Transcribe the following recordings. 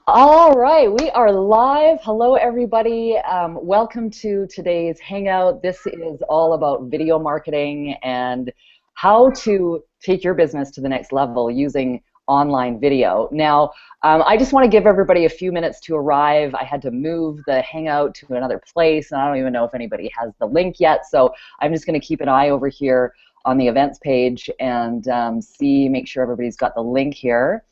All right, we are live. Hello, everybody. Welcome to today's Hangout. This is all about video marketing and how to take your business to the next level using online video. Now, I just want to give everybody a few minutes to arrive. I had to move the Hangout to another place, and I don't even know if anybody has the link yet, so I'm just going to keep an eye over here on the events page and make sure everybody's got the link here.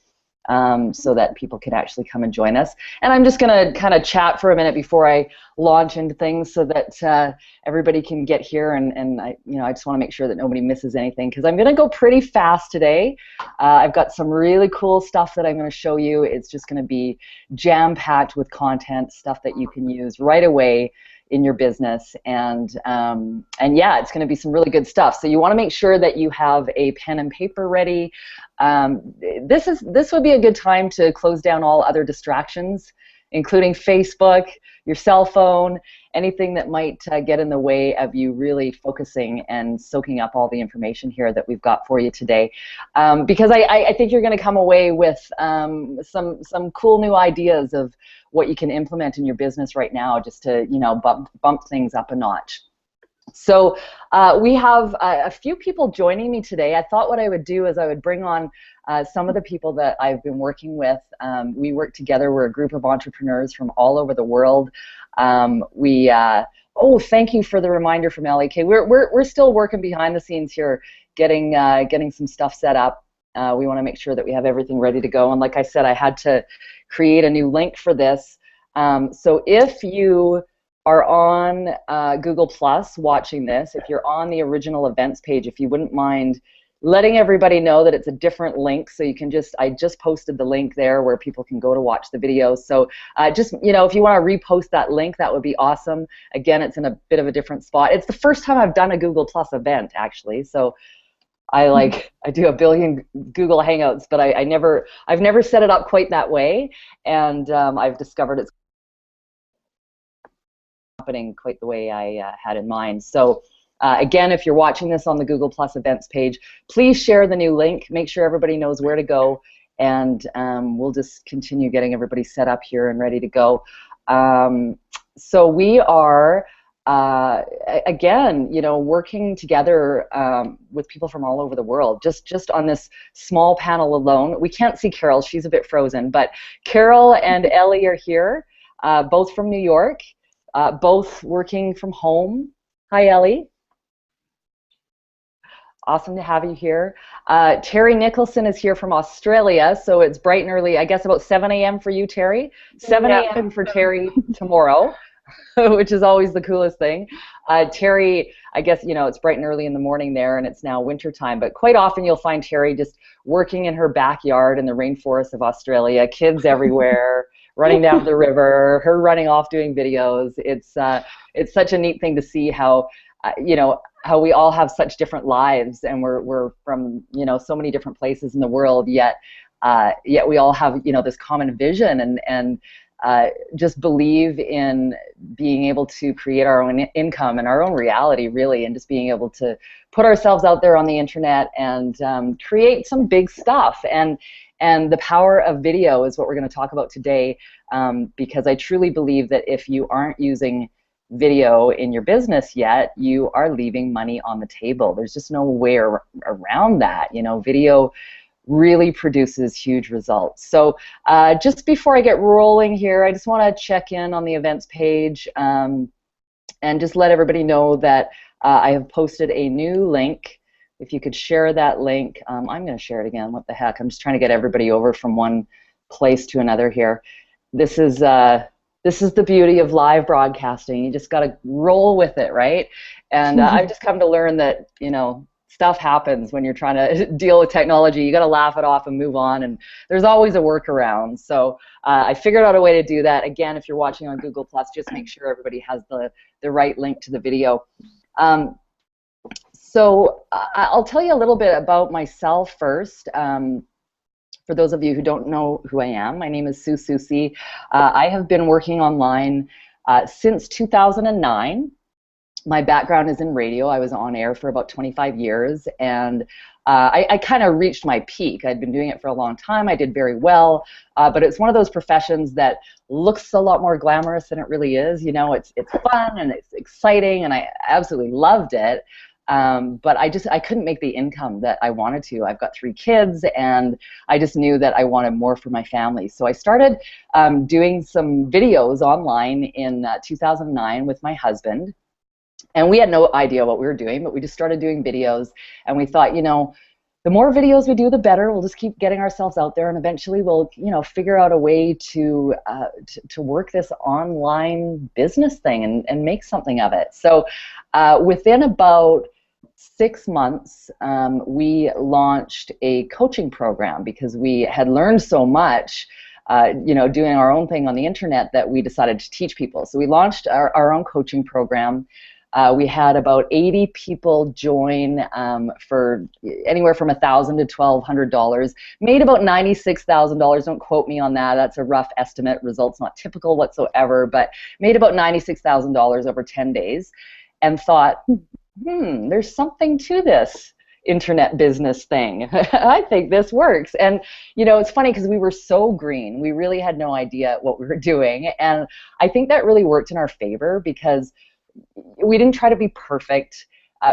So that people can actually come and join us. And I'm just going to kind of chat for a minute before I launch into things so that everybody can get here, and I just want to make sure that nobody misses anything because I'm going to go pretty fast today. I've got some really cool stuff that I'm going to show you. It's just going to be jam-packed with content, stuff that you can use right away in your business, and yeah, it's going to be some really good stuff. So you want to make sure that you have a pen and paper ready. This would be a good time to close down all other distractions, including Facebook, your cell phone, anything that might get in the way of you really focusing and soaking up all the information here that we've got for you today. Because I think you're going to come away with some cool new ideas of what you can implement in your business right now, just to bump things up a notch. So we have a few people joining me today. I thought what I would do is I would bring on some of the people that I've been working with. We work together. We're a group of entrepreneurs from all over the world. Oh, thank you for the reminder from LAK. We're still working behind the scenes here, getting some stuff set up. We want to make sure that we have everything ready to go. And like I said, I had to create a new link for this. So if you are on Google Plus watching this, if you're on the original events page, if you wouldn't mind letting everybody know that it's a different link, so you can I just posted the link there where people can go to watch the videos. So just, if you want to repost that link, that would be awesome. Again, it's in a bit of a different spot. It's the first time I've done a Google Plus event, actually. So I do a billion Google Hangouts, but I've never set it up quite that way, and I've discovered it's happening quite the way I had in mind. So again, if you're watching this on the Google Plus events page, please share the new link. Make sure everybody knows where to go, and we'll just continue getting everybody set up here and ready to go. So we are again, working together with people from all over the world. Just on this small panel alone, we can't see Carol; she's a bit frozen. But Carol and Ellie are here, both from New York. Both working from home. Hi, Ellie. Awesome to have you here. Terry Nicholson is here from Australia, so it's bright and early, I guess about 7 a.m. for you, Terry. 7 a.m. for Terry tomorrow, which is always the coolest thing. Terry, I guess, it's bright and early in the morning there, and it's now winter time, but quite often you'll find Terry just working in her backyard in the rainforest of Australia, kids everywhere, running down the river, her running off doing videos. It's such a neat thing to see how, how we all have such different lives, and we're from, so many different places in the world, yet we all have, this common vision and just believe in being able to create our own income and our own reality, really, and just being able to put ourselves out there on the internet and create some big stuff. And the power of video is what we're going to talk about today, because I truly believe that if you aren't using video in your business yet, you are leaving money on the table. There's just no way around that. Video really produces huge results. So just before I get rolling here, I just want to check in on the events page and just let everybody know that I have posted a new link. If you could share that link, I'm going to share it again. What the heck? I'm just trying to get everybody over from one place to another here. This is the beauty of live broadcasting. You just got to roll with it, right? And I've just come to learn that, stuff happens when you're trying to deal with technology. You got to laugh it off and move on, and there's always a workaround. So I figured out a way to do that. Again, if you're watching on Google Plus, just make sure everybody has the right link to the video. So I'll tell you a little bit about myself first. For those of you who don't know who I am, my name is Sue Susie. I have been working online since 2009. my background is in radio. I was on air for about 25 years, and I kind of reached my peak. I'd been doing it for a long time. I did very well, but it's one of those professions that looks a lot more glamorous than it really is. You know, it's fun and it's exciting, and I absolutely loved it. But I couldn't make the income that I wanted to. I've got 3 kids, and I just knew that I wanted more for my family. So I started doing some videos online in 2009 with my husband. And we had no idea what we were doing, but we just started doing videos, and we thought, you know, the more videos we do, the better. We'll just keep getting ourselves out there, and eventually we'll, you know, figure out a way to work this online business thing and make something of it. So within about 6 months, we launched a coaching program because we had learned so much you know, doing our own thing on the internet that we decided to teach people. So we launched our own coaching program. We had about 80 people join for anywhere from $1,000 to $1,200. Made about $96,000. Don't quote me on that. That's a rough estimate. Results not typical whatsoever, but made about $96,000 over 10 days, and thought, there's something to this internet business thing. I think this works. And you know, it's funny because we were so green. We really had no idea what we were doing, and I think that really worked in our favor because we didn't try to be perfect.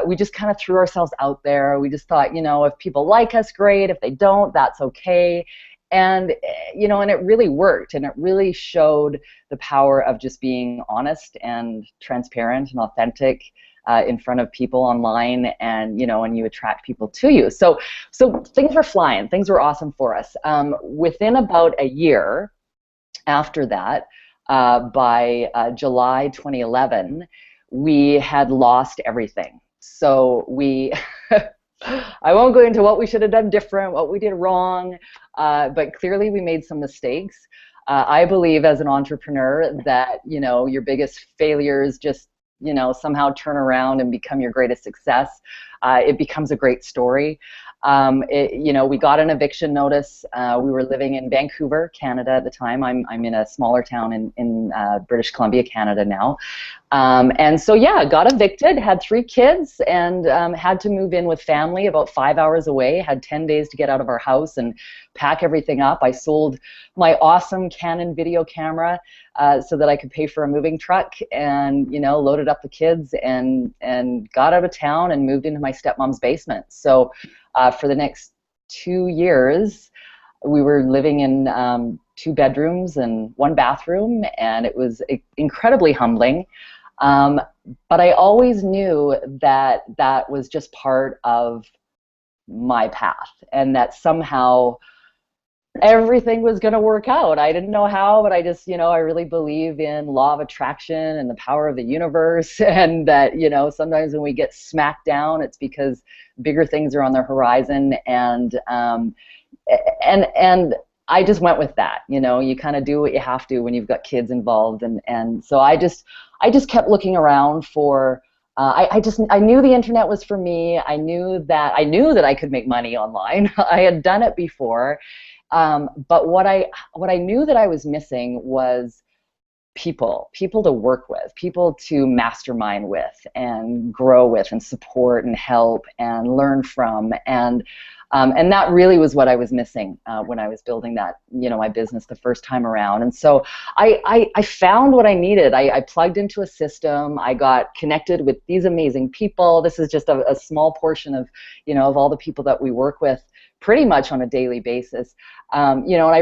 We just kind of threw ourselves out there. We just thought, you know, if people like us, great. If they don't, that's okay. And, you know, and it really worked. And it really showed the power of just being honest and transparent and authentic in front of people online, and, you know, and you attract people to you. So things were flying. Things were awesome for us. Within about a year after that, by July 2011, we had lost everything. So we, I won't go into what we should have done different, what we did wrong, but clearly we made some mistakes. I believe as an entrepreneur that, you know, your biggest failures just, you know, somehow turn around and become your greatest success. It becomes a great story. You know, we got an eviction notice. We were living in Vancouver, Canada at the time. I'm in a smaller town in British Columbia, Canada now. And so, yeah, got evicted, had 3 kids, and had to move in with family about 5 hours away, had 10 days to get out of our house and pack everything up. I sold my awesome Canon video camera so that I could pay for a moving truck, and, you know, loaded up the kids and got out of town and moved into my stepmom's basement. So for the next 2 years, we were living in 2 bedrooms and 1 bathroom, and it was incredibly humbling. But I always knew that that was just part of my path, and that somehow everything was going to work out. I didn't know how, but I just, you know, I really believe in law of attraction and the power of the universe, and that, you know, sometimes when we get smacked down, it's because bigger things are on the horizon, and I just went with that. You know, you kind of do what you have to when you've got kids involved, and so I just kept looking around for. I knew the internet was for me. I knew that I could make money online. I had done it before. But what I knew that I was missing was people to work with, people to mastermind with and grow with and support and help and learn from, and that really was what I was missing when I was building that, you know, my business the first time around. And so I found what I needed. I plugged into a system. I got connected with these amazing people. This is just a small portion of, you know, of all the people that we work with pretty much on a daily basis. You know, and I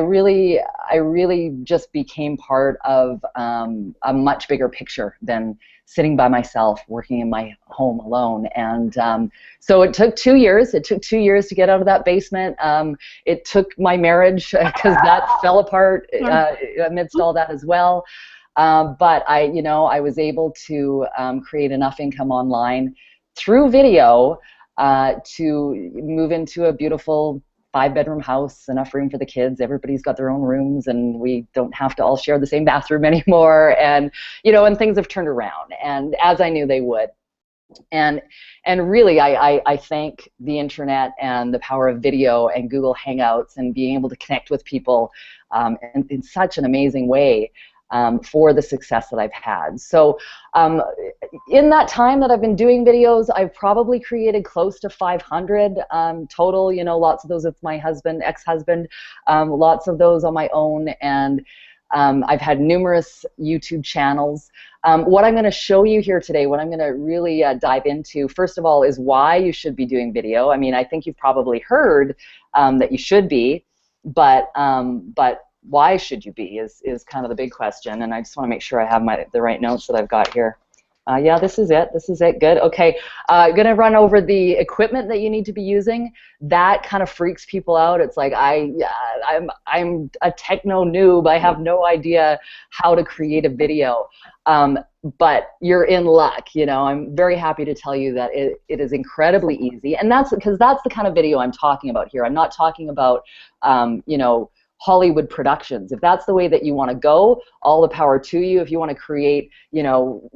really just became part of a much bigger picture than sitting by myself, working in my home alone. And so it took 2 years. It took 2 years to get out of that basement. It took my marriage, because that fell apart amidst all that as well. But I was able to create enough income online through video to move into a beautiful 5-bedroom house, enough room for the kids. Everybody's got their own rooms, and we don't have to all share the same bathroom anymore. And, you know, and things have turned around, and as I knew they would. And really, I thank the internet and the power of video and Google Hangouts and being able to connect with people in such an amazing way. for the success that I've had. So in that time that I've been doing videos, I've probably created close to 500 total, you know, lots of those with my husband, ex-husband, lots of those on my own, and I've had numerous YouTube channels. What I'm going to show you here today, what I'm going to really dive into, first of all, is why you should be doing video. I mean, I think you've probably heard that you should be, but why should you be is kind of the big question, and I just want to make sure I have the right notes that I've got here. Yeah, this is it. This is it. Good. Okay. I'm going to run over the equipment that you need to be using. That kind of freaks people out. It's like I'm a techno noob. I have no idea how to create a video. But you're in luck. You know, I'm very happy to tell you that it is incredibly easy, and that's because that's the kind of video I'm talking about here. I'm not talking about you know, Hollywood productions. If that's the way that you want to go, all the power to you. If you want to create, you know,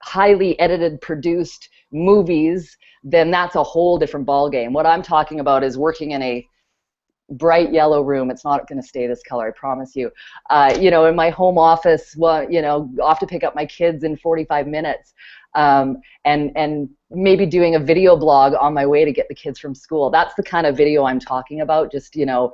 highly edited, produced movies, then that's a whole different ballgame. What I'm talking about is working in a bright yellow room. It's not going to stay this color, I promise you. You know, in my home office, well, you know, off to pick up my kids in 45 minutes, and maybe doing a video blog on my way to get the kids from school. That's the kind of video I'm talking about. Just, you know,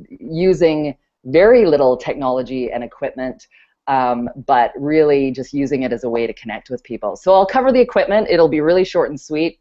using very little technology and equipment. But really just using it as a way to connect with people. So I'll cover the equipment. It'll be really short and sweet.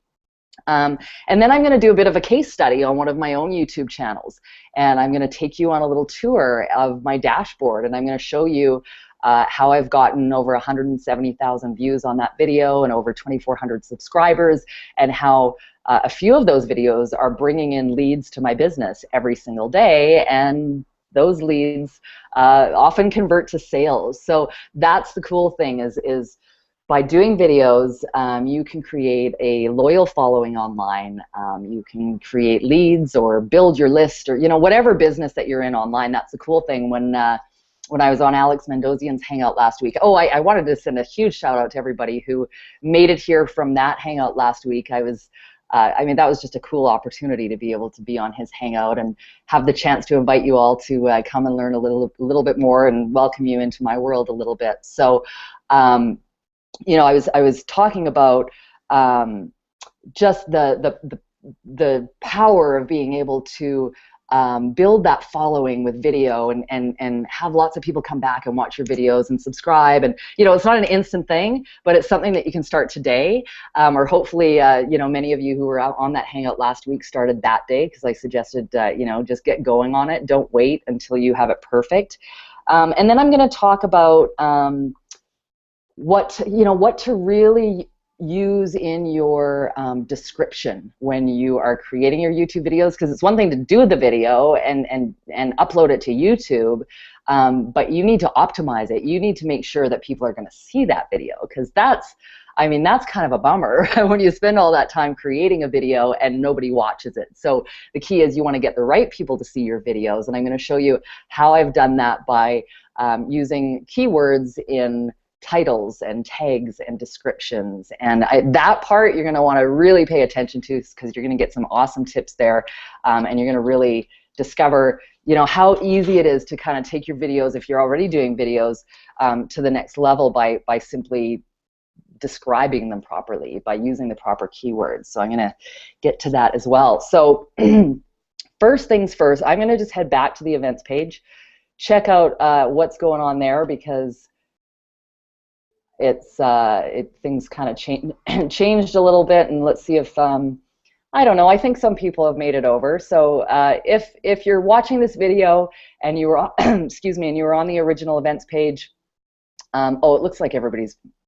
And then I'm going to do a bit of a case study on one of my own YouTube channels. And I'm going to take you on a little tour of my dashboard. And I'm going to show you how I've gotten over 170,000 views on that video and over 2,400 subscribers, and how a few of those videos are bringing in leads to my business every single day. And those leads often convert to sales. So that's the cool thing is by doing videos, you can create a loyal following online. You can create leads or build your list, or, you know, whatever business that you're in online. That's the cool thing. When I was on Alex Mendosian's Hangout last week, oh, I wanted to send a huge shout out to everybody who made it here from that Hangout last week. I mean, that was just a cool opportunity to be able to be on his Hangout and have the chance to invite you all to come and learn a little bit more and welcome you into my world a little bit. So, you know, I was talking about just the power of being able to build that following with video and have lots of people come back and watch your videos and subscribe. And, you know, it's not an instant thing, but it's something that you can start today, or hopefully, you know, many of you who were out on that Hangout last week started that day, because I suggested, you know, just get going on it. Don't wait until you have it perfect. And then I'm going to talk about what to really use in your description when you are creating your YouTube videos, because it's one thing to do the video and upload it to YouTube, but you need to optimize it. You need to make sure that people are going to see that video, because that's kind of a bummer when you spend all that time creating a video and nobody watches it. So the key is you want to get the right people to see your videos, and I'm going to show you how I've done that by using keywords in titles and tags and descriptions. And that part you're going to want to really pay attention to, because you're going to get some awesome tips there, and you're going to really discover, you know, how easy it is to kind of take your videos, if you're already doing videos, to the next level by simply describing them properly, by using the proper keywords. So I'm going to get to that as well. So first things first, I'm going to just head back to the events page, check out what's going on there, because things kind of changed a little bit, and let's see if I don't know, I think some people have made it over. So if you're watching this video and you were excuse me, and you were on the original events page, oh, it looks like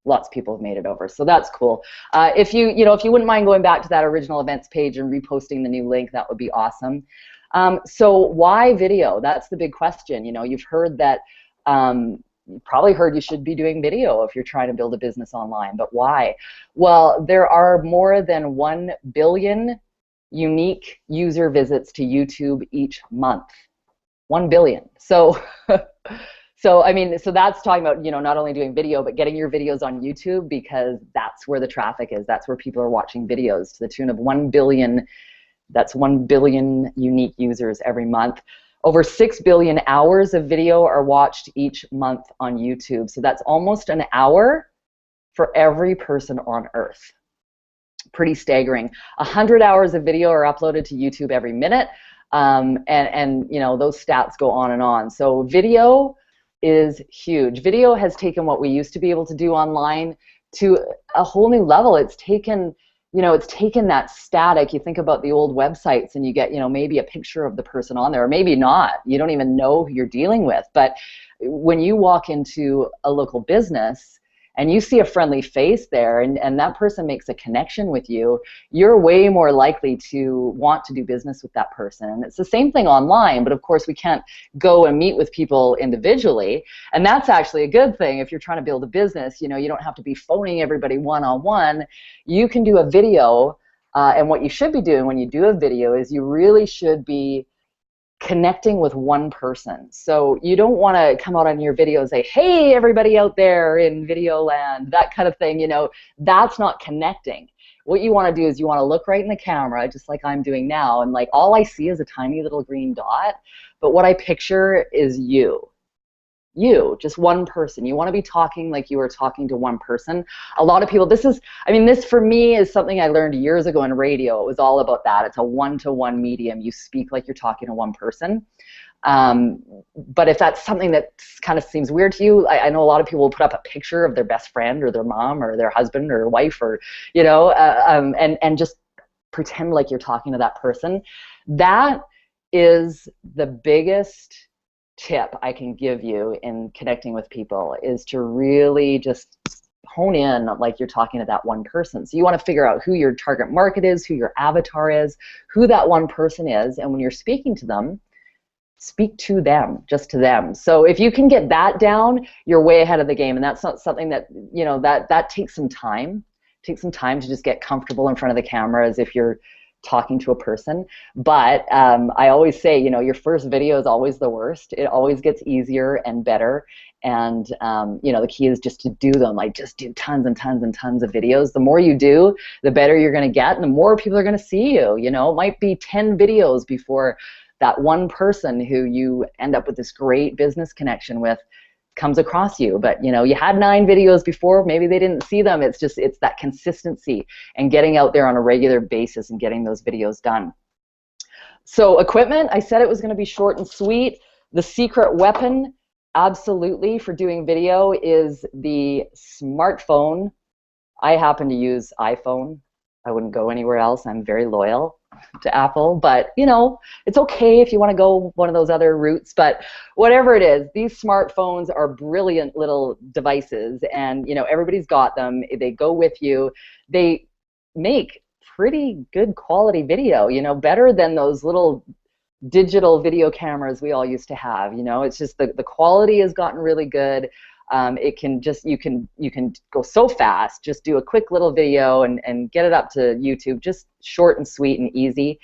lots of people have made it over, so that's cool. If you wouldn't mind going back to that original events page and reposting the new link, that would be awesome. So why video? That's the big question. You know, you've heard that. You probably heard you should be doing video if you're trying to build a business online, but why? Well, there are more than 1 billion unique user visits to YouTube each month. 1 billion. So, I mean, so that's talking about, you know, not only doing video, but getting your videos on YouTube, because that's where the traffic is. That's where people are watching videos, to the tune of 1 billion. That's 1 billion unique users every month. Over 6 billion hours of video are watched each month on YouTube. So that's almost an hour for every person on Earth. Pretty staggering. 100 hours of video are uploaded to YouTube every minute. And you know, those stats go on and on. So video is huge. Video has taken what we used to be able to do online to a whole new level. It's taken, you know, it's taken that static. You think about the old websites and you get, you know, maybe a picture of the person on there, or maybe not. You don't even know who you're dealing with. But when you walk into a local business and you see a friendly face there, and that person makes a connection with you, you're way more likely to want to do business with that person. And it's the same thing online, but of course we can't go and meet with people individually, and that's actually a good thing. If you're trying to build a business, you know, you don't have to be phoning everybody one-on-one. You can do a video, and what you should be doing when you do a video is you really should be connecting with one person. So you don't want to come out on your video and say, hey, everybody out there in video land, that kind of thing. You know, that's not connecting. What you want to do is you want to look right in the camera, just like I'm doing now, and like all I see is a tiny little green dot, but what I picture is you. You, just one person. You want to be talking like you are talking to one person. A lot of people, this is, I mean, this for me is something I learned years ago in radio. It was all about that. It's a one-to-one medium. You speak like you're talking to one person. But if that's something that kind of seems weird to you, I know a lot of people will put up a picture of their best friend or their mom or their husband or wife, or, you know, and just pretend like you're talking to that person. That is the biggest tip I can give you in connecting with people, is to really just hone in like you're talking to that one person. So you want to figure out who your target market is, who your avatar is, who that one person is, and when you're speaking to them, speak to them, just to them. So if you can get that down, you're way ahead of the game. And that's not something that, you know, that takes some time. It takes some time to just get comfortable in front of the camera as if you're talking to a person. But I always say, you know, your first video is always the worst. It always gets easier and better. And, you know, the key is just to do them, like just do tons and tons and tons of videos. The more you do, the better you're going to get, and the more people are going to see you. You know, it might be 10 videos before that one person who you end up with this great business connection with comes across you. But you know, you had 9 videos before, maybe they didn't see them. It's just, it's that consistency and getting out there on a regular basis and getting those videos done. So equipment, I said it was going to be short and sweet. The secret weapon, absolutely, for doing video is the smartphone. I happen to use iPhone. I wouldn't go anywhere else. I'm very loyal to Apple, but you know, it's okay if you want to go one of those other routes. But whatever it is, these smartphones are brilliant little devices, and you know, everybody's got them. They go with you. They make pretty good quality video, you know, better than those little digital video cameras we all used to have. You know, it's just the quality has gotten really good. It can just, you can go so fast, just do a quick little video and get it up to YouTube, just short and sweet and easy.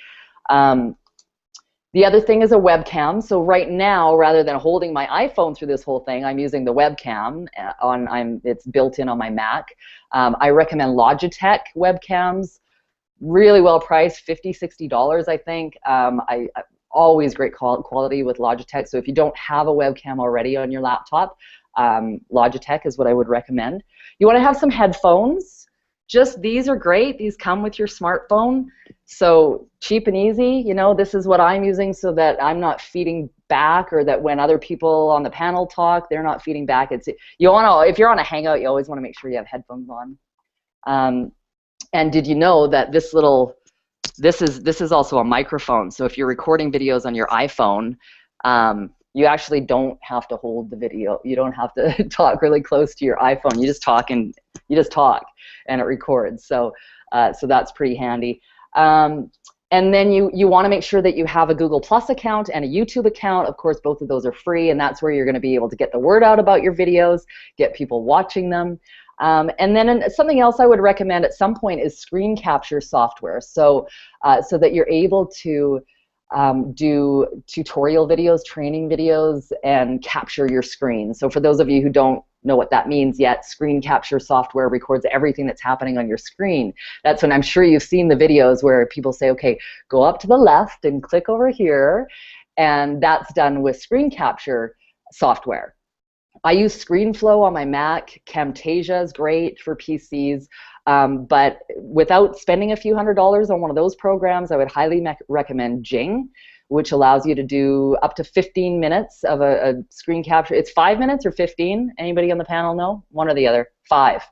The other thing is a webcam. So right now, rather than holding my iPhone through this whole thing, I'm using the webcam. It's built in on my Mac. I recommend Logitech webcams, really well priced, $50, $60 I think. Always great quality with Logitech. So if you don't have a webcam already on your laptop, Logitech is what I would recommend. You want to have some headphones. Just these are great. These come with your smartphone. So cheap and easy. You know, this is what I'm using so that I'm not feeding back, or that when other people on the panel talk, they're not feeding back. It's, you want to, if you're on a Hangout, you always want to make sure you have headphones on. And did you know that this is also a microphone? So if you're recording videos on your iPhone, you actually don't have to hold the video. You don't have to talk really close to your iPhone. You just talk and it records. So so that's pretty handy. And then you want to make sure that you have a Google Plus account and a YouTube account. Of course, both of those are free, and that's where you're going to be able to get the word out about your videos, get people watching them. And then something else I would recommend at some point is screen capture software, so so that you're able to do tutorial videos, training videos, and capture your screen. So for those of you who don't know what that means yet, screen capture software records everything that's happening on your screen. That's when, I'm sure you've seen the videos where people say, okay, go up to the left and click over here, and that's done with screen capture software. I use ScreenFlow on my Mac. Camtasia is great for PCs, but without spending a few $100s on one of those programs, I would highly recommend Jing, which allows you to do up to 15 minutes of a screen capture. It's 5 minutes or 15? Anybody on the panel know? One or the other? 5.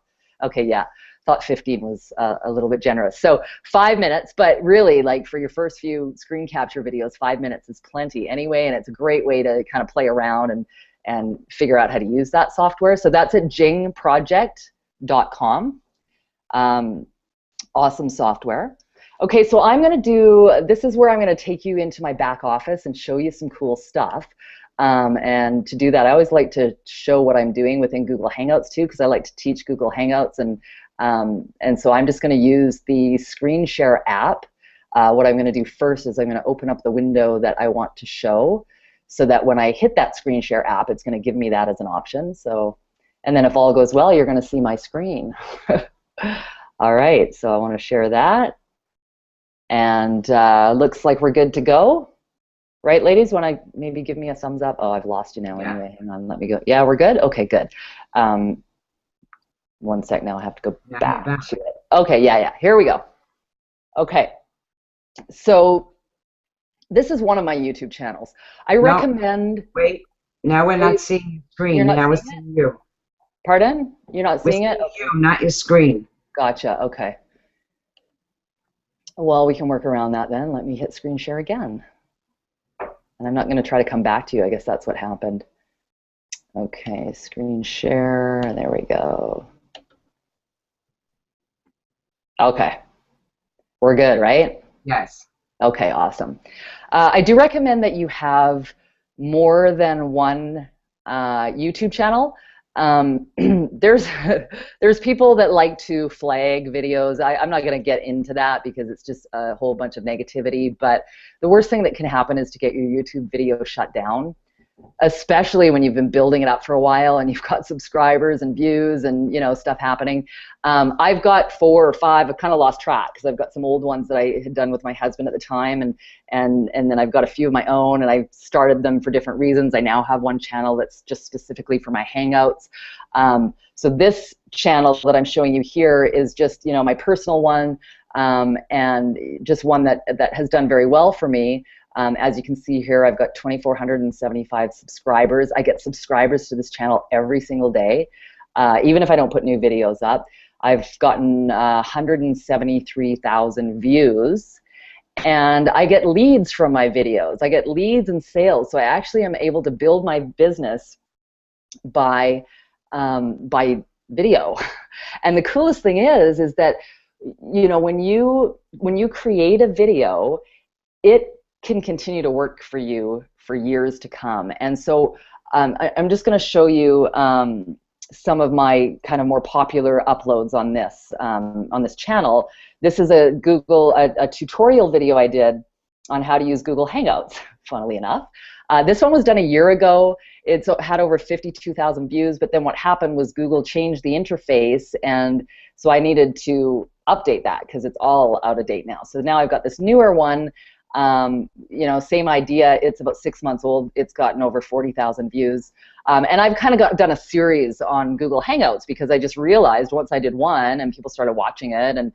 Okay, yeah. Thought 15 was a little bit generous. So 5 minutes, but really, like, for your first few screen capture videos, 5 minutes is plenty anyway, and it's a great way to kind of play around and figure out how to use that software. So that's at jingproject.com. Awesome software. Okay, so I'm going to do, this is where I'm going to take you into my back office and show you some cool stuff. And to do that, I always like to show what I'm doing within Google Hangouts too, because I like to teach Google Hangouts. And so I'm just going to use the screen share app. What I'm going to do first is I'm going to open up the window that I want to show, so that when I hit that screen share app, it's going to give me that as an option. So, and then if all goes well, you're going to see my screen. All right, so I want to share that. And looks like we're good to go. Right, ladies? Want to maybe give me a thumbs up? Oh, I've lost you now anyway. Hang on, let me go. Yeah, we're good? Okay, good. 1 sec now, I have to go back to it. Okay, yeah, here we go. Okay, so this is one of my YouTube channels. I recommend... Wait, now we're not seeing your screen. Now we're seeing you. Pardon? You're not seeing it? You, not your screen. Gotcha, okay. Well, we can work around that then. Let me hit screen share again. And I'm not going to try to come back to you. I guess that's what happened. Okay, screen share. There we go. Okay. We're good, right? Yes. Okay, awesome. I do recommend that you have more than one YouTube channel. There's people that like to flag videos. I'm not going to get into that because it's just a whole bunch of negativity, but the worst thing that can happen is to get your YouTube video shut down, especially when you've been building it up for a while and you've got subscribers and views and, you know, stuff happening. I've got 4 or 5. I've kind of lost track because I've got some old ones that I had done with my husband at the time, and then I've got a few of my own, and I've started them for different reasons. I now have one channel that's just specifically for my Hangouts. So this channel that I'm showing you here is just, you know, my personal one, and just one that has done very well for me. As you can see here, I've got 2,475 subscribers. I get subscribers to this channel every single day, even if I don't put new videos up. I've gotten 173,000 views, and I get leads from my videos. I get leads and sales, so I actually am able to build my business by video. And the coolest thing is that, you know, when you create a video, it can continue to work for you for years to come. And so I'm just going to show you some of my kind of more popular uploads on this channel. This is a tutorial video I did on how to use Google Hangouts, funnily enough. This one was done a year ago. It's had over 52,000 views, but then what happened was Google changed the interface, and so I needed to update that because it's all out of date now. So now I've got this newer one. You know, same idea. It's about 6 months old. It's gotten over 40,000 views. And I've kind of done a series on Google Hangouts because I just realized once I did one and people started watching it and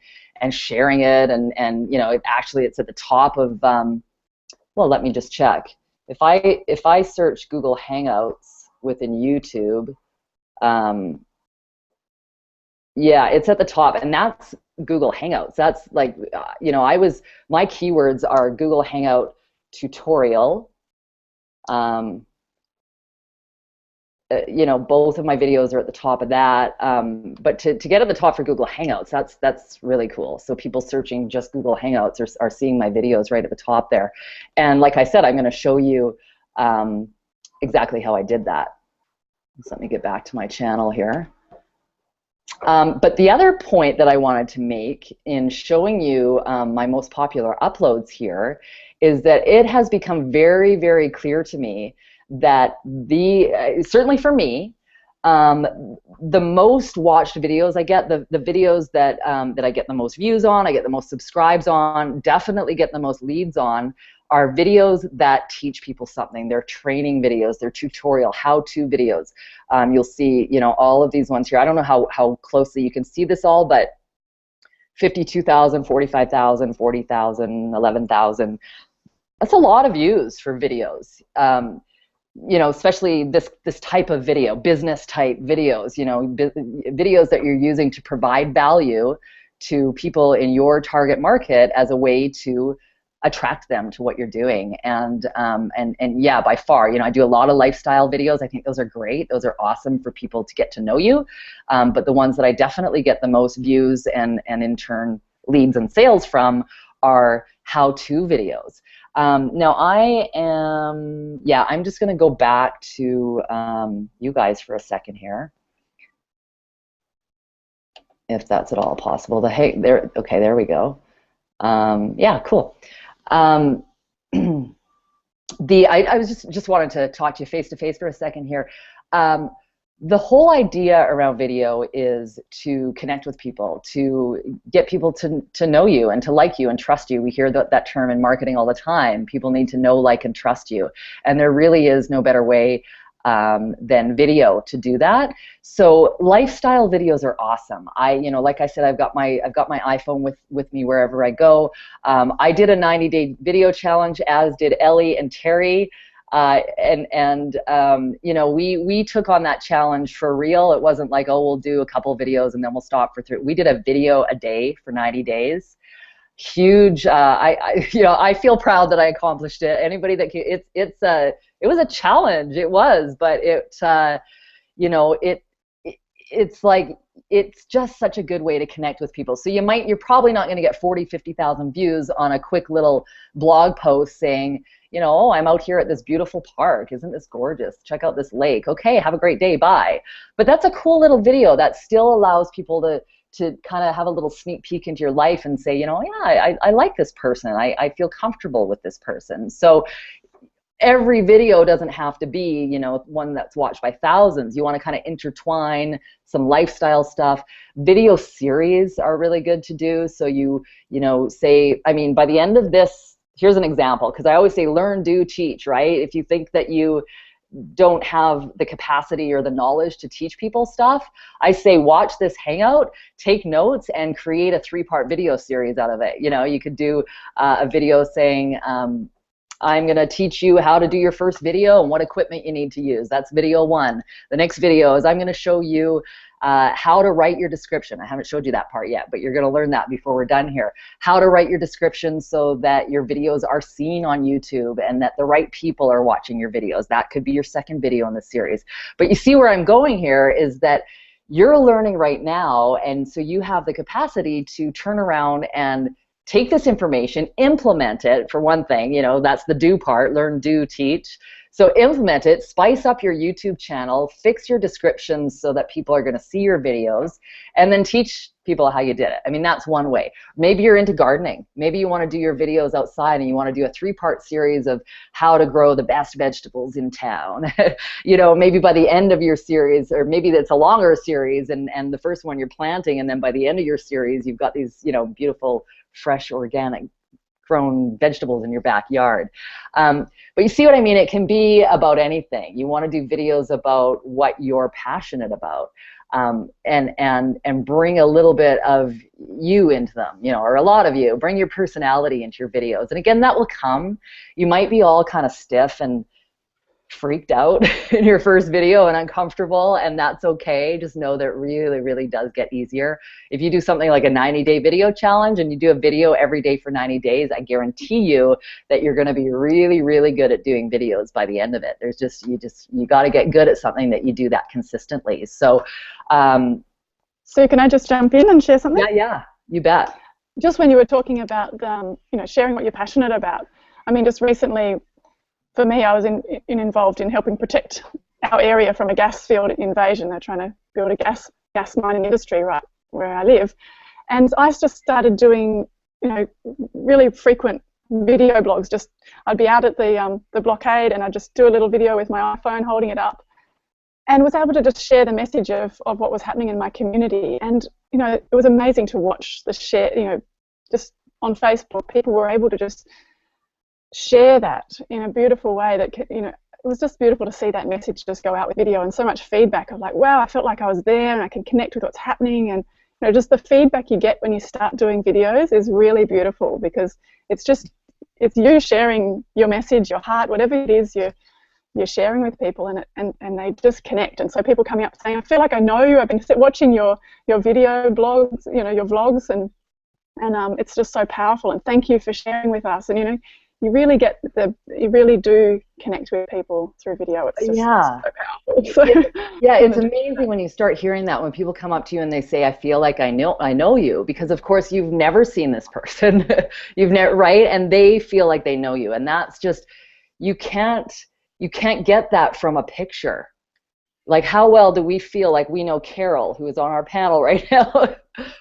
sharing it, and you know, it's at the top of, well, let me just check. If I search Google Hangouts within YouTube, yeah, it's at the top, and that's Google Hangouts. That's like, you know, my keywords are Google Hangout tutorial. You know, both of my videos are at the top of that. But to get at the top for Google Hangouts, that's really cool. So people searching just Google Hangouts are seeing my videos right at the top there. And like I said, I'm going to show you exactly how I did that. So let me get back to my channel here. But the other point that I wanted to make in showing you my most popular uploads here is that it has become very, very clear to me that certainly for me, the most watched videos I get, the videos that I get the most views on, I get the most subscribes on, definitely get the most leads on, are videos that teach people something. They're training videos, they're tutorial, how-to videos. You'll see, you know, all of these ones here. I don't know how closely you can see this all, but 52,000, 45,000, 40,000, 11,000. That's a lot of views for videos. You know, especially this type of video, business type videos, you know, videos that you're using to provide value to people in your target market as a way to attract them to what you're doing. And yeah, by far, you know, I do a lot of lifestyle videos. I think those are great. Those are awesome for people to get to know you. But the ones that I definitely get the most views and in turn leads and sales from are how-to videos. Now I'm just going to go back to you guys for a second here, if that's at all possible. Okay, there we go. Yeah, cool. I was just wanted to talk to you face to face for a second here. The whole idea around video is to connect with people, to get people to know you and to like you and trust you. We hear that term in marketing all the time. People need to know, like, and trust you. And there really is no better way than video to do that. So lifestyle videos are awesome. You know, like I said, I've got my iPhone with me wherever I go. I did a 90-day video challenge, as did Ellie and Terry. You know, we took on that challenge for real. It wasn't like, oh, we'll do a couple videos and then we'll stop for 3. We did a video a day for 90 days. Huge. You know, I feel proud that I accomplished it. Anybody that it was a challenge. It was, but you know, it's like, it's just such a good way to connect with people. So you're probably not going to get 40, 50,000 views on a quick little blog post saying, you know, oh, I'm out here at this beautiful park. Isn't this gorgeous? Check out this lake. Okay, have a great day. Bye. But that's a cool little video that still allows people to kind of have a little sneak peek into your life and say, you know, yeah, I like this person. I feel comfortable with this person. So every video doesn't have to be, you know, one that's watched by thousands. You want to kind of intertwine some lifestyle stuff. Video series are really good to do. So you know, say, I mean, by the end of this, here's an example, because I always say learn, do, teach, right? If you think that you don't have the capacity or the knowledge to teach people stuff, I say watch this Hangout, take notes, and create a 3-part video series out of it. You know, you could do a video saying, I'm going to teach you how to do your first video and what equipment you need to use. That's video 1. The next video is I'm going to show you how to write your description. I haven't showed you that part yet, but you're going to learn that before we're done here. How to write your description so that your videos are seen on YouTube and that the right people are watching your videos. That could be your second video in the series. But you see where I'm going here is that you're learning right now, and so you have the capacity to turn around and take this information, implement it, for one thing, you know, that's the do part, learn, do, teach. So implement it, spice up your YouTube channel, fix your descriptions so that people are going to see your videos, and then teach people how you did it. I mean, that's one way. Maybe you're into gardening. Maybe you want to do your videos outside and you want to do a 3-part series of how to grow the best vegetables in town. You know, maybe by the end of your series, or maybe it's a longer series and the first one you're planting, and then by the end of your series, you've got these, you know, beautiful, fresh, organic grown vegetables in your backyard. But you see what I mean? It can be about anything. You want to do videos about what you're passionate about, and bring a little bit of you into them, you know, or a lot of you. Bring your personality into your videos. And again, that will come. You might be all kind of stiff and freaked out in your first video and uncomfortable, and that's okay. Just know that it really, really does get easier. If you do something like a 90-day video challenge and you do a video every day for 90 days, I guarantee you that you're going to be really, really good at doing videos by the end of it. There's you got to get good at something that you do that consistently. So so can I just jump in and share something? Yeah, you bet. Just when you were talking about you know, sharing what you're passionate about, I mean, just recently, for me, I was involved in helping protect our area from a gas field invasion. They're trying to build a gas mining industry right where I live. And I just started doing, you know, really frequent video blogs. Just I'd be out at the blockade and I'd just do a little video with my iPhone holding it up, and was able to just share the message of what was happening in my community. And, you know, it was amazing to watch the share, you know, just on Facebook, people were able to just share that in a beautiful way that, you know, it was just beautiful to see that message just go out with video, and so much feedback of like, wow, I felt like I was there and I can connect with what's happening. And you know, just the feedback you get when you start doing videos is really beautiful, because it's you sharing your message, your heart, whatever it is you're sharing with people, and they just connect. And so people coming up saying, I feel like I know you, I've been watching your video blogs, you know, your vlogs, and it's just so powerful, and thank you for sharing with us. And you know, you really do connect with people through video. It's just so powerful. So, yeah, it's amazing when you start hearing that, when people come up to you and they say, I feel like I know you, because of course you've never seen this person. You've never, right? And they feel like they know you, and that's just, you can't get that from a picture. Like, how well do we feel like we know Carol, who is on our panel right now?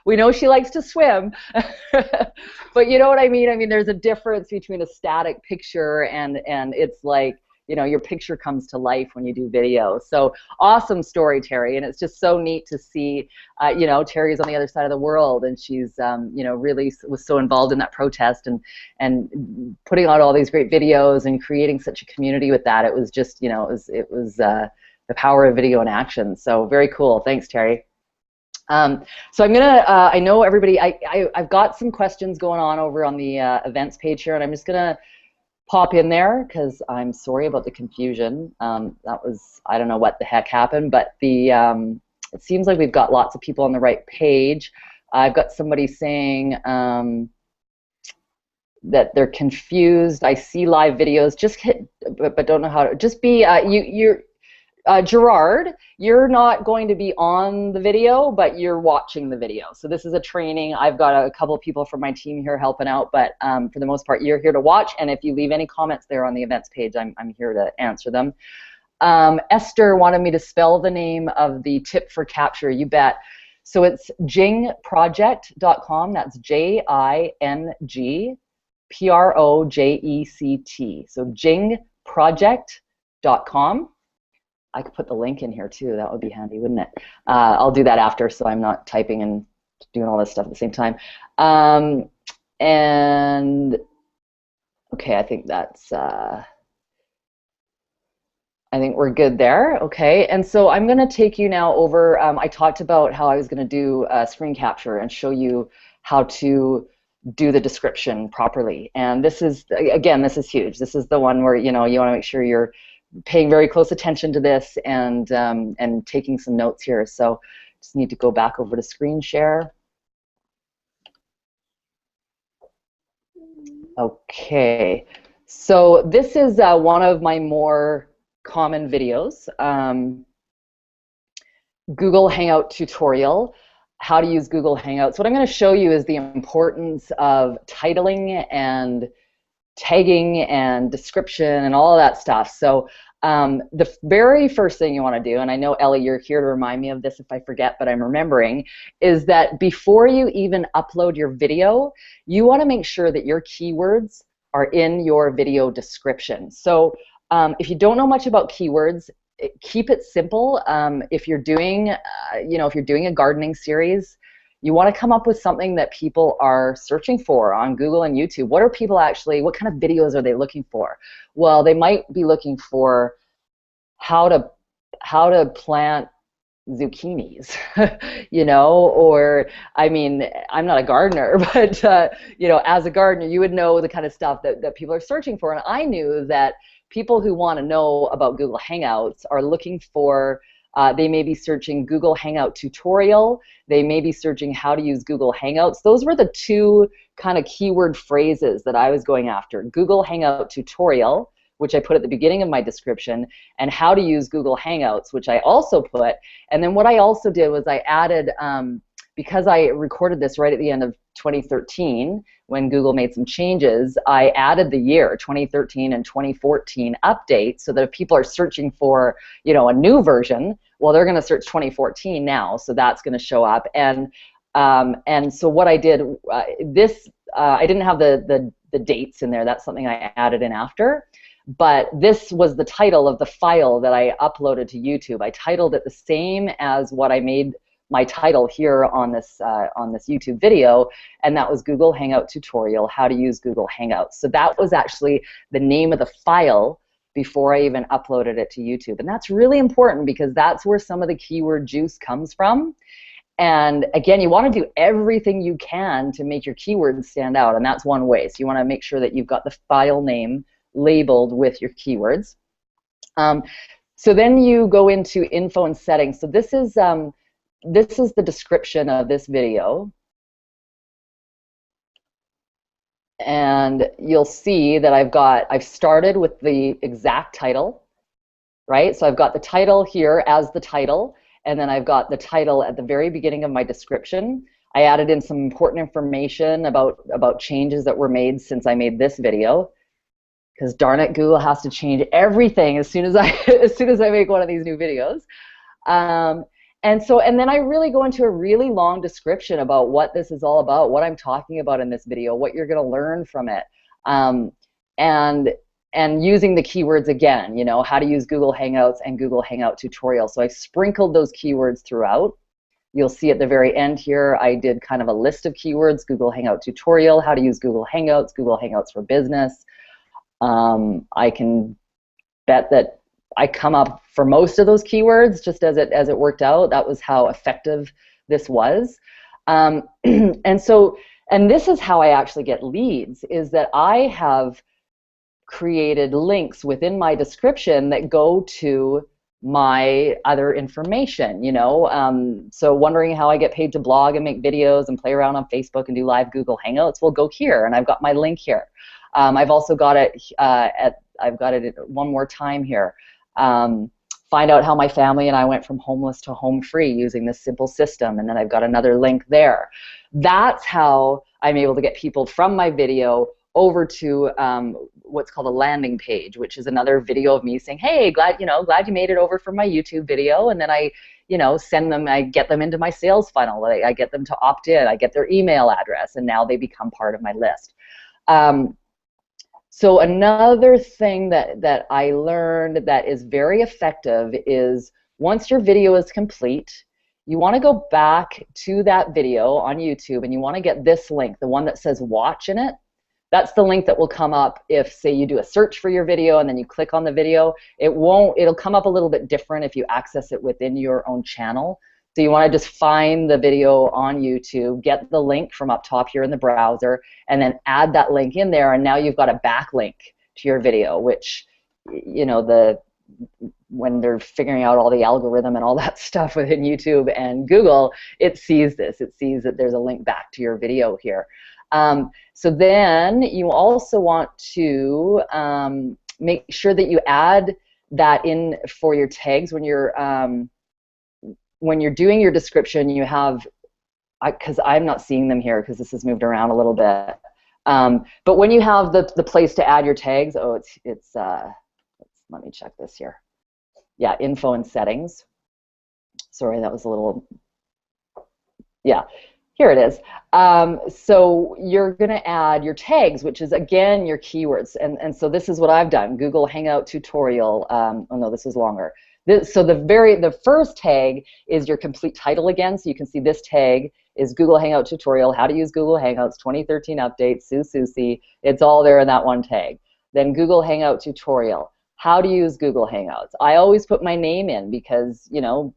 We know she likes to swim. But you know what I mean? I mean, there's a difference between a static picture and it's like, you know, your picture comes to life when you do video. So awesome story, Terry. And it's just so neat to see, you know, Terry's on the other side of the world, and she's, you know, really was so involved in that protest and putting out all these great videos and creating such a community with that. It was just, you know, it was the power of video in action. So very cool. Thanks, Terry. So I'm gonna, I know everybody, I've got some questions going on over on the events page here, and I'm just gonna pop in there because I'm sorry about the confusion. That was, I don't know what the heck happened, but it seems like we've got lots of people on the right page. I've got somebody saying that they're confused. I see live videos, just hit, but don't know how to, just be, Gerard, you're not going to be on the video, but you're watching the video. So this is a training. I've got a couple of people from my team here helping out, but for the most part, you're here to watch. And if you leave any comments there on the events page, I'm here to answer them. Esther wanted me to spell the name of the tip for capture. You bet. So it's jingproject.com. That's JINGPROJECT. So jingproject.com. I could put the link in here too. That would be handy, wouldn't it? I'll do that after, so I'm not typing and doing all this stuff at the same time. And okay, I think that's, I think we're good there. Okay, and so I'm going to take you now over. I talked about how I was going to do screen capture and show you how to do the description properly. And this is, again, this is huge. This is the one where, you know, you want to make sure you're paying very close attention to this and taking some notes here. So just need to go back over to screen share. Okay, so this is one of my more common videos. Google Hangout tutorial, how to use Google Hangouts. What I'm going to show you is the importance of titling and tagging and description and all of that stuff. So the very first thing you want to do, and I know, Ellie, you're here to remind me of this if I forget, but I'm remembering, is that before you even upload your video, you want to make sure that your keywords are in your video description. So if you don't know much about keywords, keep it simple. If you're doing, you know, if you're doing a gardening series, you want to come up with something that people are searching for on Google and YouTube. What are people actually, what kind of videos are they looking for? Well, they might be looking for how to plant zucchinis, you know, or, I mean, I'm not a gardener, but, you know, as a gardener, you would know the kind of stuff that people are searching for. And I knew that people who want to know about Google Hangouts are looking for, they may be searching Google Hangout tutorial, they may be searching how to use Google Hangouts. Those were the two kind of keyword phrases that I was going after. Google Hangout tutorial, which I put at the beginning of my description, and how to use Google Hangouts, which I also put. And then what I also did was I added, because I recorded this right at the end of 2013 when Google made some changes, I added the year 2013 and 2014 updates so that if people are searching for, you know, a new version, well, they're going to search 2014 now, so that's going to show up. And so what I did, I didn't have the dates in there. That's something I added in after. But this was the title of the file that I uploaded to YouTube. I titled it the same as what I made my title here on this YouTube video, and that was Google Hangout tutorial, how to use Google Hangouts. So that was actually the name of the file before I even uploaded it to YouTube. And that's really important because that's where some of the keyword juice comes from. And again, you want to do everything you can to make your keywords stand out, and that's one way. So you want to make sure that you've got the file name labeled with your keywords. So then you go into info and settings. So this is the description of this video. And you'll see that I've started with the exact title, right? So I've got the title here as the title, and then I've got the title at the very beginning of my description. I added in some important information about changes that were made since I made this video, because darn it, Google has to change everything as soon as I make one of these new videos. And then I really go into a really long description about what this is all about, what I'm talking about in this video, what you're going to learn from it, and using the keywords again, you know, how to use Google Hangouts and Google Hangout tutorial. So I sprinkled those keywords throughout. You'll see at the very end here, I did kind of a list of keywords: Google Hangout tutorial, how to use Google Hangouts, Google Hangouts for business. I can bet that I come up for most of those keywords just as it worked out. That was how effective this was. And this is how I actually get leads, is that I have created links within my description that go to my other information, you know. So wondering how I get paid to blog and make videos and play around on Facebook and do live Google Hangouts? Well, go here, and I've got my link here. I've also got it I've got it one more time here. Find out how my family and I went from homeless to home free using this simple system, and then I've got another link there. That's how I'm able to get people from my video over to what's called a landing page, which is another video of me saying, hey, glad you made it over from my YouTube video, and then I send them, I get them into my sales funnel, I get them to opt in, I get their email address, and now they become part of my list. So another thing that I learned that is very effective is once your video is complete, you want to go back to that video on YouTube and you want to get this link, the one that says watch in it. That's the link that will come up if, say, you do a search for your video and then you click on the video. It'll come up a little bit different if you access it within your own channel. So you want to just find the video on YouTube, get the link from up top here in the browser, and then add that link in there, and now you've got a backlink to your video, which, you know, when they're figuring out all the algorithm and all that stuff within YouTube and Google, it sees this. It sees that there's a link back to your video here. So then you also want to make sure that you add that in for your tags when you're doing your description. You have, because I'm not seeing them here because this has moved around a little bit, but when you have the place to add your tags, let me check this here. Yeah, info and settings. Sorry, that was a little, yeah. Here it is. So you're going to add your tags, which is, again, your keywords. And so this is what I've done. Google Hangout tutorial. Oh, no, this is longer. So the first tag is your complete title again. So you can see this tag is Google Hangout tutorial, how to use Google Hangouts, 2013 update, Susie. It's all there in that one tag. Then Google Hangout tutorial, how to use Google Hangouts. I always put my name in because, you know,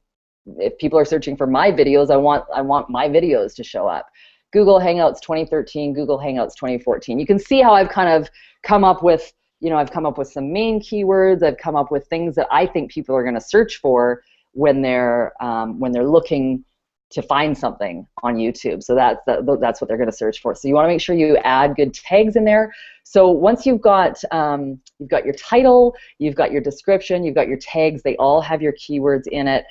if people are searching for my videos, I want my videos to show up. Google Hangouts 2013, Google Hangouts 2014. You can see how I've kind of come up with, you know, I've come up with some main keywords. I've come up with things that I think people are going to search for when they're looking to find something on YouTube. So that's what they're going to search for. So you want to make sure you add good tags in there. So once you've got your title, you've got your description, you've got your tags, they all have your keywords in it.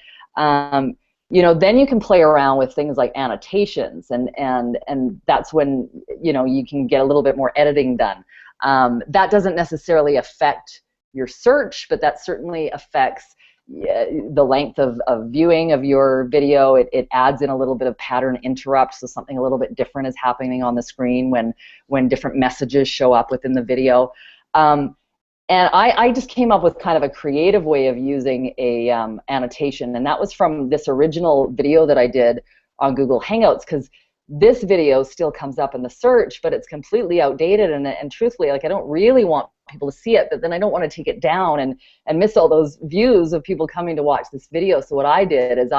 You know, then you can play around with things like annotations, and that's when, you know, you can get a little bit more editing done. That doesn't necessarily affect your search, but that certainly affects the length of viewing of your video. It adds in a little bit of pattern interrupt, so something a little bit different is happening on the screen when different messages show up within the video. And I just came up with kind of a creative way of using a annotation, and that was from this original video that I did on Google Hangouts, because this video still comes up in the search, but it's completely outdated, and truthfully, like, I don't really want people to see it, but then I don't want to take it down and miss all those views of people coming to watch this video. So what I did is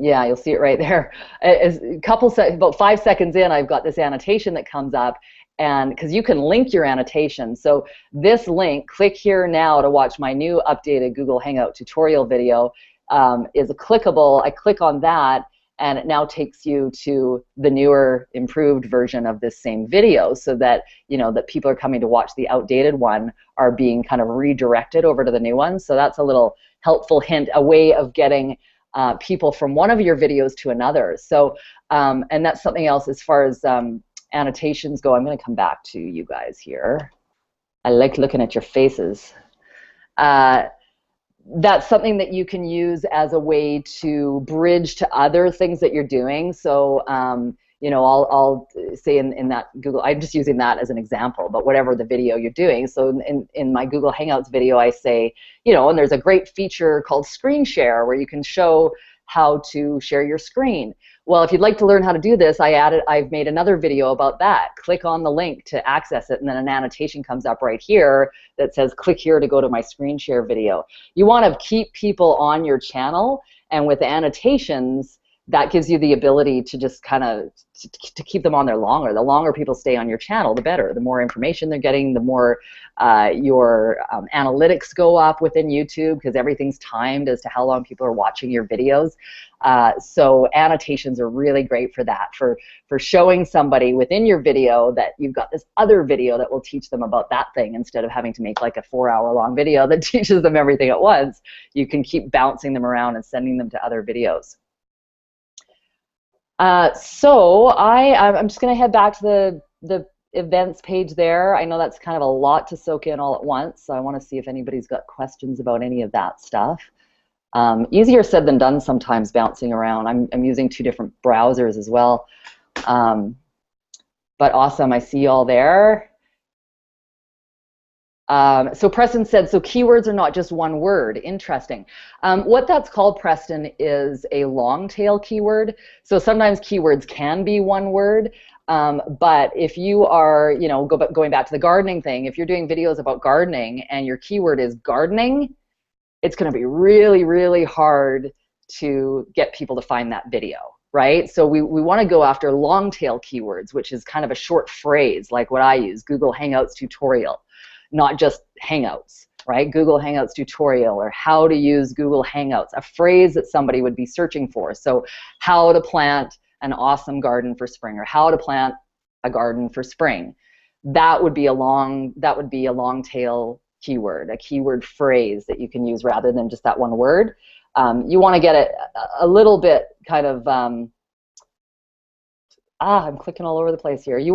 yeah, you'll see it right there. About 5 seconds in, I've got this annotation that comes up, and because you can link your annotation. So this link, click here now to watch my new updated Google Hangout tutorial video, is a clickable. I click on that, and it now takes you to the newer, improved version of this same video, so that that people are coming to watch the outdated one are being kind of redirected over to the new one. So that's a little helpful hint, a way of getting people from one of your videos to another. So, and that's something else as far as annotations go. I'm going to come back to you guys here. I like looking at your faces. That's something that you can use as a way to bridge to other things that you're doing. So, I'll say in that Google, I'm just using that as an example, but whatever the video you're doing. So in my Google Hangouts video, I say, and there's a great feature called Screen Share where you can show how to share your screen. Well, if you'd like to learn how to do this, I've made another video about that. Click on the link to access it, and then an annotation comes up right here that says, click here to go to my screen share video. You want to keep people on your channel, and with annotations, that gives you the ability to just kind of to keep them on there longer. The longer people stay on your channel, the better. The more information they're getting, the more your analytics go up within YouTube, because everything's timed as to how long people are watching your videos. So annotations are really great for that, for showing somebody within your video that you've got this other video that will teach them about that thing, instead of having to make like a 4-hour-long video that teaches them everything at once. You can keep bouncing them around and sending them to other videos. So I'm just going to head back to the events page there. I know that's kind of a lot to soak in all at once, so I want to see if anybody's got questions about any of that stuff. Easier said than done sometimes, bouncing around. I'm using 2 different browsers as well. But awesome, I see you all there. So Preston said, so keywords are not just one word. Interesting. What that's called, Preston, is a long tail keyword. So sometimes keywords can be one word, but if you are, going back to the gardening thing, if you're doing videos about gardening and your keyword is gardening, it's going to be really, really hard to get people to find that video, right? So we want to go after long tail keywords, which is kind of a short phrase, like what I use, Google Hangouts tutorial. Not just Hangouts, right? Google Hangouts tutorial, or how to use Google Hangouts, a phrase that somebody would be searching for. So how to plant an awesome garden for spring, or how to plant a garden for spring. That would be a long tail keyword, a keyword phrase that you can use rather than just that one word. You want to get it a little bit kind of I'm clicking all over the place here. You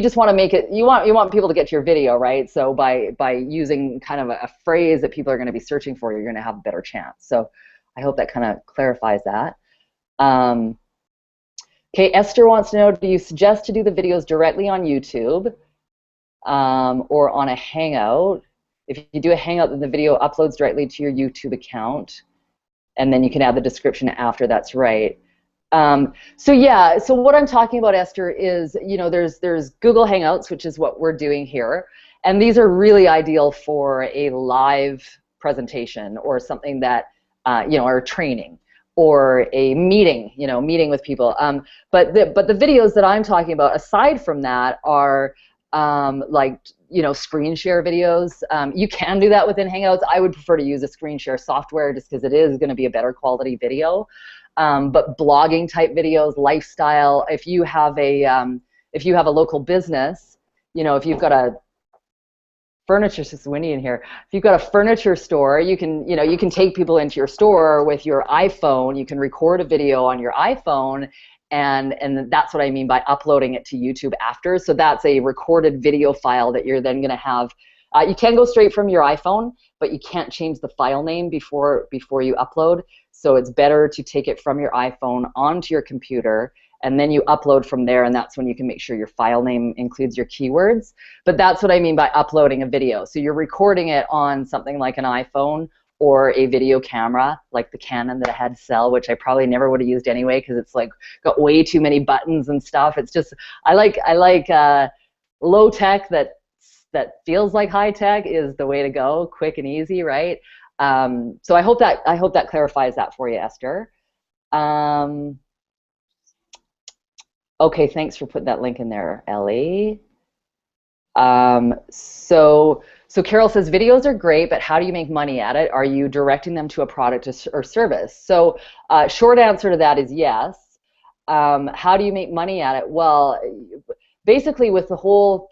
just want to make it, you want people to get to your video, right? So by using kind of a phrase that people are going to be searching for, you're going to have a better chance. So I hope that kind of clarifies that. Okay, Esther wants to know, do you suggest to do the videos directly on YouTube or on a Hangout? If you do a Hangout, then the video uploads directly to your YouTube account, and then you can add the description after. That's right. So yeah, so what I'm talking about, Esther, is there's Google Hangouts, which is what we're doing here, and these are really ideal for a live presentation or something that or training or a meeting, meeting with people. But the videos that I'm talking about, aside from that, are screen share videos. You can do that within Hangouts. I would prefer to use a screen share software just because it is going to be a better quality video. But blogging type videos, lifestyle, if you have a local business, if you've got a furniture, it's just windy in here. If you've got a furniture store, you can take people into your store with your iPhone. You can record a video on your iPhone, and that's what I mean by uploading it to YouTube after. So that's a recorded video file that you're then going to have. You can go straight from your iPhone, but you can't change the file name before you upload. So it's better to take it from your iPhone onto your computer and then you upload from there, and that's when you can make sure your file name includes your keywords. But that's what I mean by uploading a video. So you're recording it on something like an iPhone or a video camera, like the Canon that I had to sell, which I probably never would have used anyway, because it's like got way too many buttons and stuff. It's just, I like low tech that feels like high tech is the way to go, quick and easy, right? So I hope that clarifies that for you, Esther. Okay, thanks for putting that link in there, Ellie. So Carol says, videos are great, but how do you make money at it? Are you directing them to a product or service? So short answer to that is yes. How do you make money at it? Well, basically with the whole,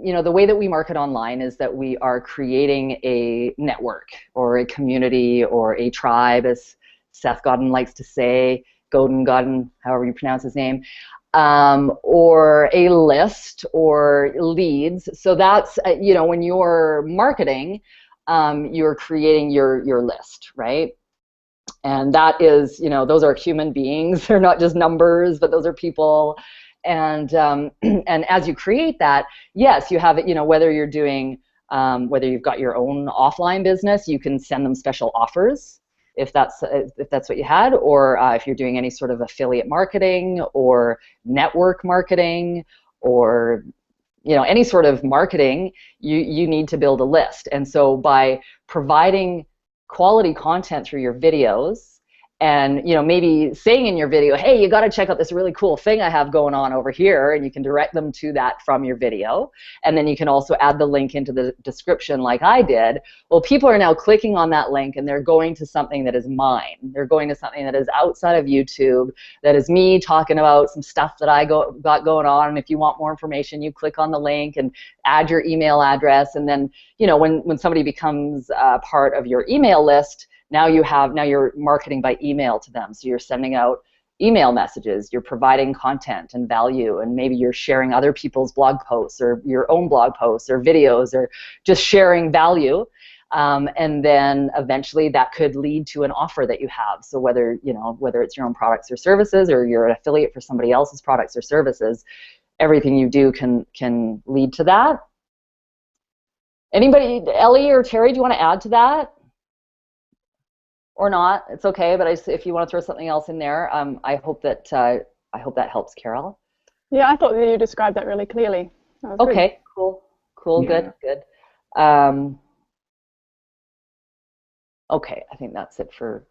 the way that we market online is that we are creating a network or a community or a tribe, as Seth Godin likes to say, Godin, however you pronounce his name. Or a list or leads. So that's, when you're marketing, you're creating your list, right? And that is, those are human beings. They're not just numbers, but those are people. And as you create that, yes, you have it, whether you're doing, whether you've got your own offline business, you can send them special offers if that's what you had, or if you're doing any sort of affiliate marketing or network marketing or any sort of marketing, you need to build a list. And so by providing quality content through your videos, and maybe saying in your video, hey, you got to check out this really cool thing I have going on over here, and you can direct them to that from your video, and then you can also add the link into the description like I did. Well, people are now clicking on that link, and they're going to something that is mine. They're going to something that is outside of YouTube, that is me talking about some stuff that I got going on, and if you want more information, you click on the link and add your email address, and then when somebody becomes part of your email list, now you're marketing by email to them. So you're sending out email messages, you're providing content and value, and maybe you're sharing other people's blog posts or your own blog posts or videos, or just sharing value. And then eventually that could lead to an offer that you have. So whether it's your own products or services, or you're an affiliate for somebody else's products or services, everything you do can lead to that. Anybody, Ellie or Terry, do you want to add to that? Or not, it's okay. But if you want to throw something else in there, I hope that helps, Carol. Yeah, I thought that you described that really clearly. That was okay, good. Cool, yeah. Good. Okay, I think that's it for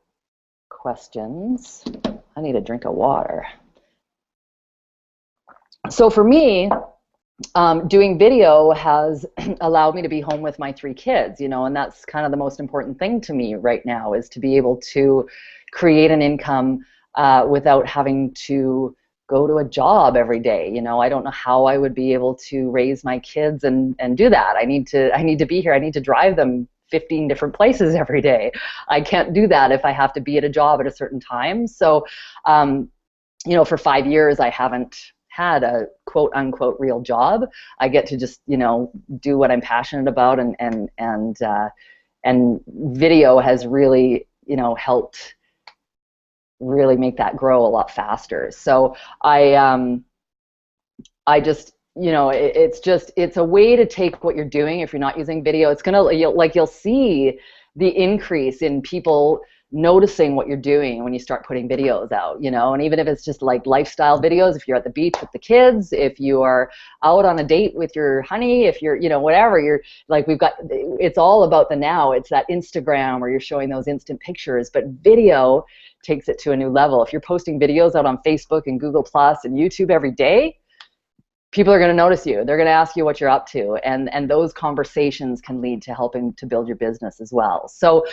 questions. I need a drink of water. So for me, doing video has allowed me to be home with my 3 kids, and that's kind of the most important thing to me right now, is to be able to create an income without having to go to a job every day. I don't know how I would be able to raise my kids and do that. I need to be here. I need to drive them 15 different places every day. I can't do that if I have to be at a job at a certain time. So, for 5 years, I haven't had a quote unquote real job. I get to just do what I'm passionate about, and video has really helped really make that grow a lot faster. So I just it's a way to take what you're doing. If you're not using video, it's gonna you'll see the increase in people noticing what you're doing when you start putting videos out, and even if it's just like lifestyle videos, if you're at the beach with the kids, if you are out on a date with your honey, if you're, whatever, you're like, it's all about the now. It's that Instagram where you're showing those instant pictures, but video takes it to a new level. If you're posting videos out on Facebook and Google Plus and YouTube every day, people are going to notice you. They're going to ask you what you're up to, and those conversations can lead to helping to build your business as well. So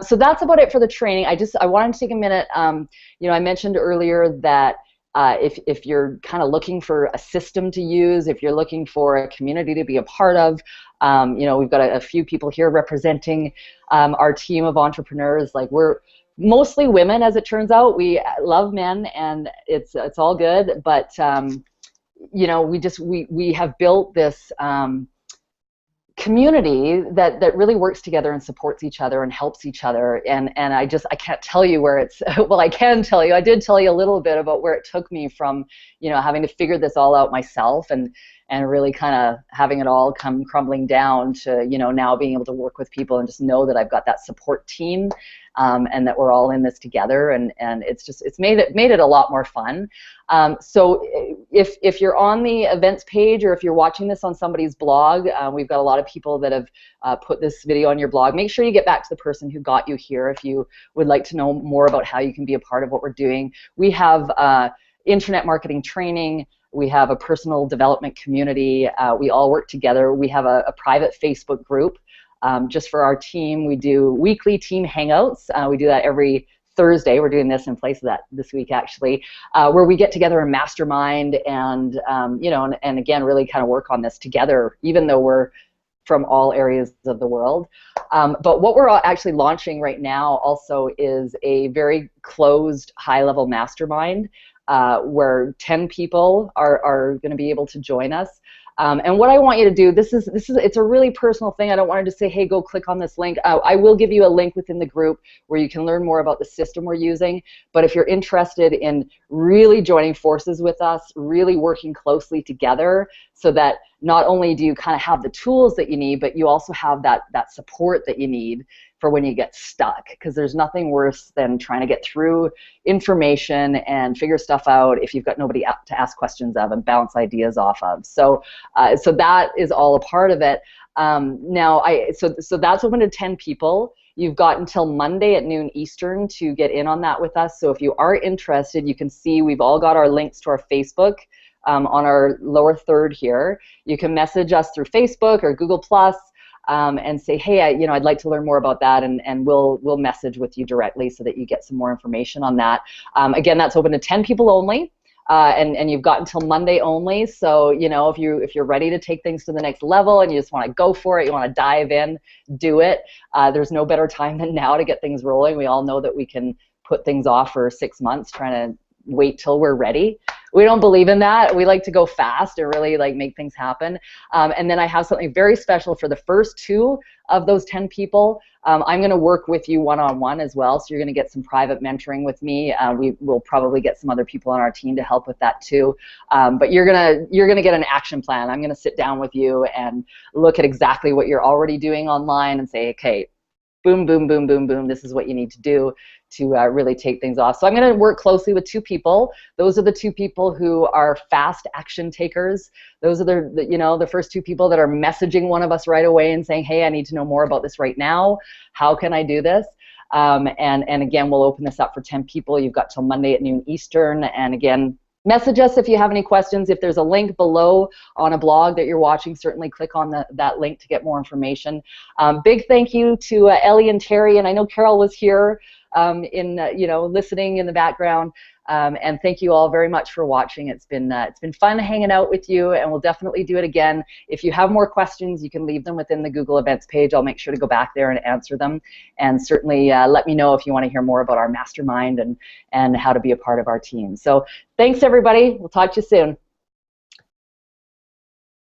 so that's about it for the training. I wanted to take a minute. I mentioned earlier that if you're kind of looking for a system to use, if you're looking for a community to be a part of, we've got a few people here representing our team of entrepreneurs. Like, we're mostly women, as it turns out. We love men, and it's all good, but we have built this community that really works together and supports each other and helps each other. And I can't tell you where it's, well, I can tell you, I did tell you a little bit about where it took me from, having to figure this all out myself and really kind of having it all come crumbling down to, now being able to work with people and just know that I've got that support team, and that we're all in this together, and it's made it a lot more fun. So if you're on the events page, or if you're watching this on somebody's blog, we've got a lot of people that have put this video on your blog. Make sure you get back to the person who got you here if you would like to know more about how you can be a part of what we're doing. We have internet marketing training. We have a personal development community. We all work together. We have a private Facebook group just for our team. We do weekly team hangouts. We do that every Thursday. We're doing this in place of that this week, actually, where we get together and mastermind and, and again, really kind of work on this together, even though we're from all areas of the world. But what we're actually launching right now also is a very closed, high-level mastermind where 10 people are going to be able to join us. And what I want you to do, it's a really personal thing. I don't want to just say, hey, go click on this link. I will give you a link within the group where you can learn more about the system we're using. But if you're interested in really joining forces with us, really working closely together so that not only do you kind of have the tools that you need, but you also have that support that you need for when you get stuck, because there's nothing worse than trying to get through information and figure stuff out if you've got nobody to ask questions of and bounce ideas off of. So that is all a part of it. So that's open to 10 people. You've got until Monday at noon Eastern to get in on that with us. So if you are interested, you can see we've all got our links to our Facebook on our lower third here. You can message us through Facebook or Google+. And say, hey, I'd like to learn more about that, and we'll message with you directly so that you get some more information on that. Again, that's open to 10 people only, and you've got until Monday only. So if you're ready to take things to the next level and you just want to go for it, you want to dive in, do it. There's no better time than now to get things rolling. We all know that we can put things off for 6 months trying to wait till we're ready. We don't believe in that. We like to go fast and really make things happen. And then I have something very special for the first 2 of those 10 people. I'm going to work with you one-on-one as well, so you're going to get some private mentoring with me. We will probably get some other people on our team to help with that too. But you're gonna get an action plan. I'm going to sit down with you and look at exactly what you're already doing online and say, okay, boom, boom, boom, boom, boom, this is what you need to do to really take things off. So I'm going to work closely with 2 people. Those are the 2 people who are fast action takers. Those are the first 2 people that are messaging one of us right away and saying, hey, I need to know more about this right now. How can I do this? And again, we'll open this up for 10 people. You've got till Monday at noon Eastern. And again, message us if you have any questions. If there's a link below on a blog that you're watching, certainly click on that link to get more information. Big thank you to Ellie and Terry, and I know Carol was here listening in the background. And thank you all very much for watching. It's been fun hanging out with you, and we'll definitely do it again. If you have more questions, you can leave them within the Google Events page. I'll make sure to go back there and answer them. And certainly let me know if you want to hear more about our mastermind and how to be a part of our team. So thanks, everybody. We'll talk to you soon.